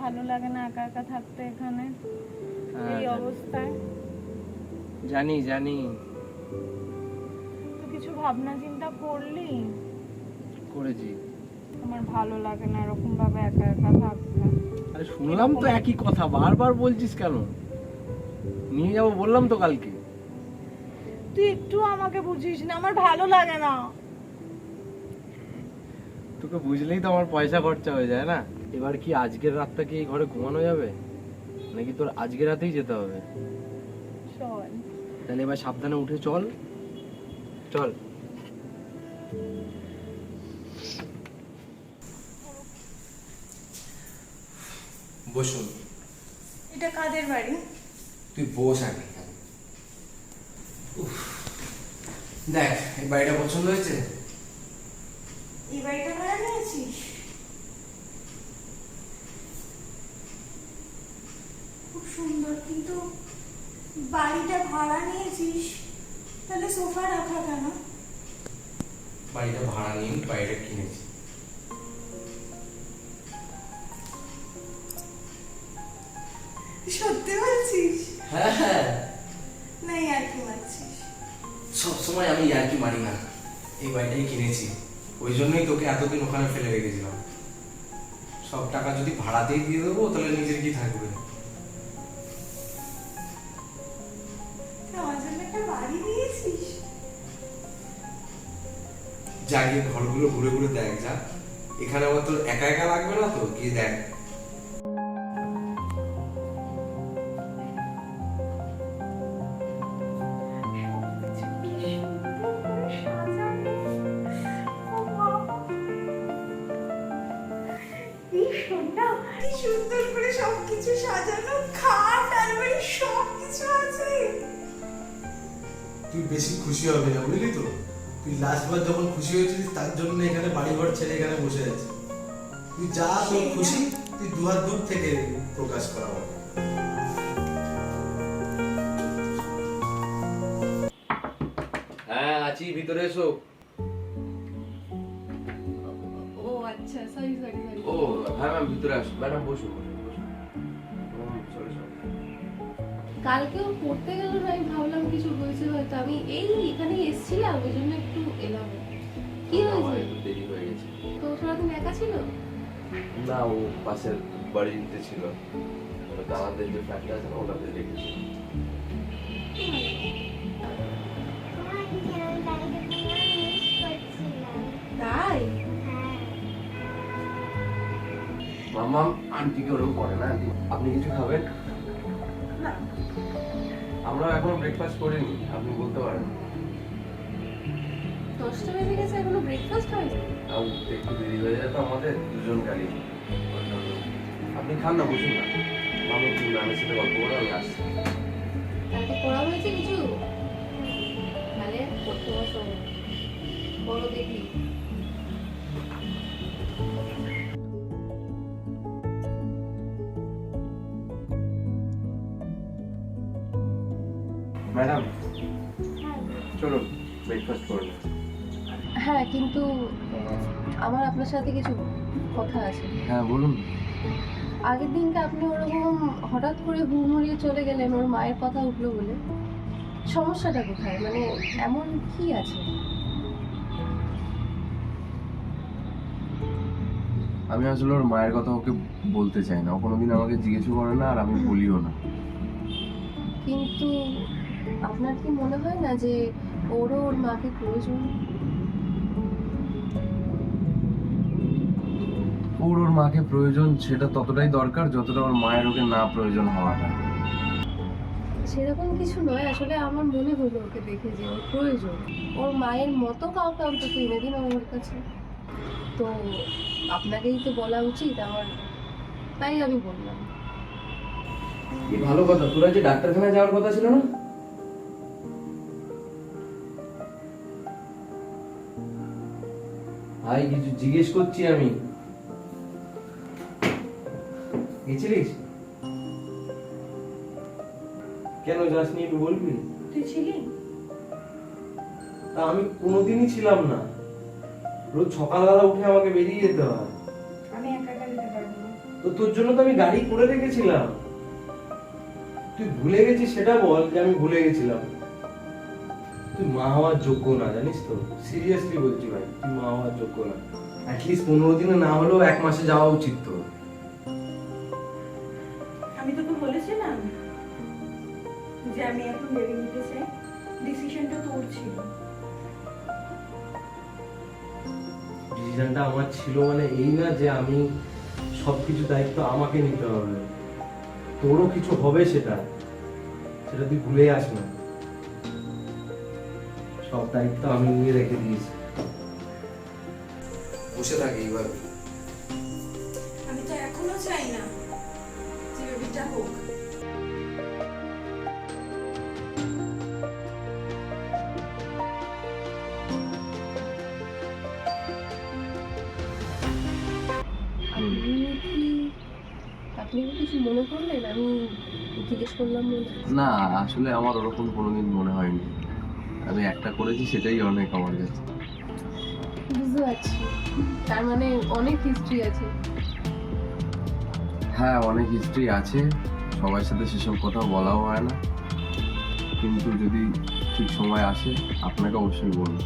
ভালো লাগে না একা একা থাকতে এখানে এই অবস্থায়। জানি জানি। তো কিছু ভাবনা চিন্তা করলি? করেছি। আমার ভালো লাগে না এরকম ভাবে একা একা থাকতে। আরে শুনলাম তো একই কথা, বারবার বলছিস কেন? নিয়ে যাবো বললাম তো কালকে। তুই একটু আমাকে বুঝিস না, আমার ভালো লাগে না। তোকে বুঝলেই তো আমার পয়সা খরচা হয়ে যায় না। এবার কি আজকের রাতটা কি এই ঘরে ঘুমানো যাবে, নাকি তোর আজকের রাতেই যেতে হবে? চল তাহলে এবার সাবধানে উঠে চল চল। বসুন। এটা কাদের বাড়ি? তুই বস আগে। দেখ, এই বাড়িটা পছন্দ হয়েছে? এই বাড়িটা ভাড়া নিয়েছিস? খুব সুন্দর, কিন্তু বাড়িটা ভাড়া নিয়েছিস তাহলে সোফা রাখা কেন? বাড়িটা ভাড়া নিয়ে বাড়িটা কিনেছি। সত্যি বলছিস? হ্যাঁ হ্যাঁ, না আর কি মারছিস? সবসময় আমি ইয়ার্কি মারি না। এই বাড়িটাই কিনেছি, ওই জন্যই তোকে এতদিন ওখানে ফেলে রেখেছিলাম। সব টাকা যদি ভাড়াতেই দিয়ে দেবো তাহলে নিজের কি থাকবে? আমার জন্য একটা বাড়ি দিয়েছিস? যা গিয়ে ঘরগুলো ঘুরে ঘুরে দেখ যা। এখানে আবার তোর একা একা লাগবে না তো? গিয়ে দেখ। সুন্দর করে সবকিছু সাজানো, খাট আলমারি সবকিছু আছে। তুই বেশি খুশি হবে না, বুঝলি তো? তুই লাস্ট বার যখন খুশি হয়েছিস তার জন্য এখানে বাড়ি ঘর ছেড়ে এখানে বসে আছিস। তুই যা তোর খুশি তুই দুহাত দূর থেকে প্রকাশ করা হবে। হ্যাঁ আছি, ভিতরে এসো। ও আচ্ছা, সরি সরি সরি। ও হ্যাঁ ম্যাম, ভিতরে আসো। ম্যাডাম বসুন। কালকেও পড়তে গেল না, আমি ভাবলাম কিছু হয়েছে হয়তো, আমি এই এখানে এসেছিলাম ওই জন্য একটু এলাম। কি হয়েছে? দেরি হয়ে গেছে। তো সারাদিন একা ছিল? না, ও পাশের বাড়িতে ছিল, আমাদের যে ফ্ল্যাটটা আছে না ওটাতে রেখেছি। তাই? মাম্মা আন্টিকে ওরকম করে না। আন্টি আপনি কিছু খাবেন? না। আমরা এখনো ব্রেকফাস্ট করিনি, আপনি বলতে পারেন। 10টা বেজে গেছে, এখনো ব্রেকফাস্ট হয়নি? আর একটু দেরি হয়ে যায় তো আমাদের দুজন গাড়ি। আপনি খান না, বসুন না। মামা একটু ম্যামের সাথে গল্প করে আমি আসছি। কালকে পড়া হয়েছে কিছু? তাহলে পড়তে বসো, পড়ো দেখি। ম্যাডাম চলুন ব্রেকফাস্ট করে নিন। হ্যাঁ, কিন্তু আমার আপনার সাথে কিছু কথা আছে। হ্যাঁ বলুন। আগের দিনকে আপনি ওরকম হঠাৎ করে হুড়মুড়িয়ে চলে গেলেন ওর মায়ের কথা উঠলো বলে। সমস্যাটা কোথায়, মানে এমন কি আছে? আমি আসলে ওর মায়ের কথা ওকে বলতে চাই না, ও কোনোদিন আমাকে জিজ্ঞেসও করে না আর আমি বলিও না। কিন্তু আপনার কি মনে হয় না যে ওরও ওর মাকে প্রয়োজন? ওর ওর মাকে প্রয়োজন সেটা ততটাই দরকার যতটা ওর মায়ের ওকে না প্রয়োজন হওয়াটা। সেরকম কিছু নয়, আসলে আমার মনে হলো ওকে দেখে যে ওর প্রয়োজন। ওর মায়ের মতো কাউকে অন্তত এনে দিন আমার কাছে। তো আপনাকেই তো বলা উচিত আমার, তাই আমি বললাম। কি ভালো কথা, তোরা যে ডাক্তারখানায় যাওয়ার কথা ছিল না? ভাই কিছু জিজ্ঞেস করছি আমি। গেছিলিস? কেন যাসনি একটু বলবি? তুই ছিলি? তা আমি কোনোদিনই ছিলাম না, রোজ সকালবেলা উঠে আমাকে বেরিয়ে যেতে হয়। আমি একা একা যেতে পারবো না। তো তোর জন্য তো আমি গাড়ি করে রেখেছিলাম। তুই ভুলে গেছিস সেটা বল যে আমি ভুলে গেছিলাম। তুই মা হওয়ার যোগ্য না, জানিস তো? সিরিয়াসলি বলছি ভাই, তুই মা হওয়ার যোগ্য না। অ্যাটলিস্ট 15 দিনে না হলেও 1 মাসে যাওয়া উচিত তোর। আমি তোকে বলেছিলাম যে আমি এখন বেবি নিতে চাই, ডিসিশনটা তোর ছিল। ডিসিশনটা আমার ছিল মানে এই না যে আমি সবকিছু দায়িত্ব আমাকে নিতে হবে। তোরও কিছু হবে, সেটা তুই ভুলে যাস না। সব দায়িত্ব আমি নিয়ে রেখে দিয়েছি। বসে থাকে এইভাবে। আমি তো এখনো চাই না যে বেবিটা হোক। আপনি কি কিছু মনে করলেন? আমি জিজ্ঞেস করলাম বলে। না, আসলে আমার ওরকম কোনোদিন মনে হয়নি। আমি একটা করেছি, সেটাই অনেক আমার কাছে। বুঝতে পারছি, তার মানে অনেক হিস্ট্রি আছে। হ্যাঁ, অনেক হিস্ট্রি আছে, সবার সাথে সেসব কথা বলাও হয় না, কিন্তু যদি ঠিক সময় আসে আপনাকে অবশ্যই বলবো।